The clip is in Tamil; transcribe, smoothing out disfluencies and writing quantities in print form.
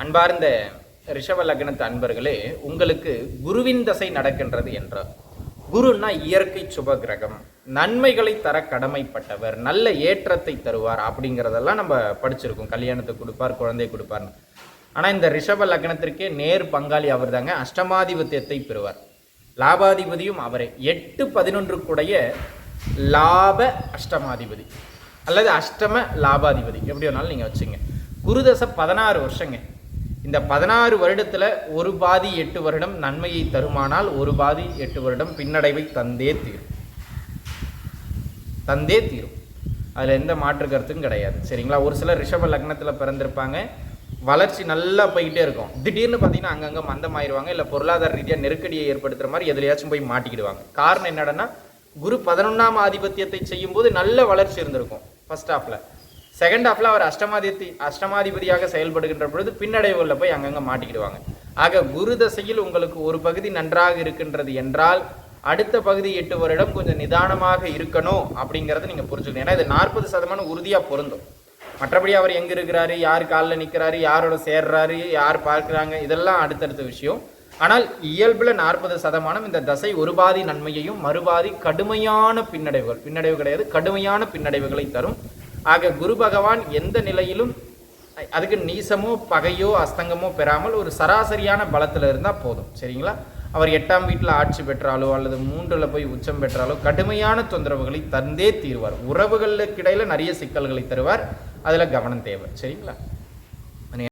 அன்பார்ந்த ரிஷப லக்னத்து அன்பர்களே, உங்களுக்கு குருவின் தசை நடக்கின்றது என்றார். குருன்னா இயற்கை சுப கிரகம், நன்மைகளை தர கடமைப்பட்டவர், நல்ல ஏற்றத்தை தருவார் அப்படிங்கிறதெல்லாம் நம்ம படிச்சிருக்கோம். கல்யாணத்தை கொடுப்பார், குழந்தை கொடுப்பார்னு. ஆனால் இந்த ரிஷப லக்னத்திற்கே நேர் பங்காளி அவர் தாங்க. அஷ்டமாதிபத்தியத்தை பெறுவார். லாபாதிபதியும் அவரே. 8-11 கூடைய லாப அஷ்டமாதிபதி அல்லது அஷ்டம லாபாதிபதி, எப்படி வேணாலும் நீங்கள் வச்சுங்க. குருதசை 16 வருஷங்க. இந்த 16 வருடத்தில் ஒரு பாதி 8 வருடம் நன்மையை தருமானால் ஒரு பாதி 8 வருடம் பின்னடைவை தந்தே தீரும். அதில் எந்த மாற்று கருத்தும் கிடையாது. சரிங்களா? ஒரு சிலர் ரிஷப லக்னத்தில் பிறந்திருப்பாங்க, வளர்ச்சி நல்லா போய்கிட்டே இருக்கும். திடீர்னு பார்த்தீங்கன்னா அங்கங்கே மந்தமாயிருவாங்க, இல்லை பொருளாதார ரீதியாக நெருக்கடியை ஏற்படுத்துகிற மாதிரி எதுலையாச்சும் போய் மாட்டிக்கிடுவாங்க. காரணம் என்னடனா, குரு 11ஆம் ஆதிபத்தியத்தை செய்யும்போது நல்ல வளர்ச்சி இருந்திருக்கும் ஃபர்ஸ்ட் ஹாஃபில். செகண்ட் ஹாஃபில் அவர் அஷ்டமாதிபதியாக செயல்படுகின்ற பொழுது பின்னடைவுகளில் போய் அங்கங்கே மாட்டிக்கிடுவாங்க. ஆக குரு தசையில் உங்களுக்கு ஒரு பகுதி நன்றாக இருக்கின்றது என்றால் அடுத்த பகுதி 8 வருடம் கொஞ்சம் நிதானமாக இருக்கணும் அப்படிங்கிறத நீங்கள் புரிஞ்சுக்கணும். ஏன்னா இது 40% உறுதியாக பொருந்தும். மற்றபடி அவர் எங்கே இருக்கிறாரு, யார் காலில் நிற்கிறாரு, யாரோட சேர்றாரு, யார் பார்க்குறாங்க, இதெல்லாம் அடுத்தடுத்த விஷயம். ஆனால் இயல்பில் 40% இந்த தசை ஒரு பாதி நன்மையையும் மறுபாதி கடுமையான பின்னடைவு கிடையாது, கடுமையான பின்னடைவுகளை தரும். ஆக குரு பகவான் எந்த நிலையிலும் அதுக்கு நீசமோ பகையோ அஸ்தங்கமோ பெறாமல் ஒரு சராசரியான பலத்தில் இருந்தால் போதும். சரிங்களா? அவர் 8ஆம் வீட்டில் ஆட்சி பெற்றாலோ அல்லது 3ல் போய் உச்சம் பெற்றாலோ கடுமையான தொந்தரவுகளை தந்தே தீர்வார். உறவுகளுக்கு இடையில நிறைய சிக்கல்களை தருவார். அதில் கவனம் தேவை. சரிங்களா?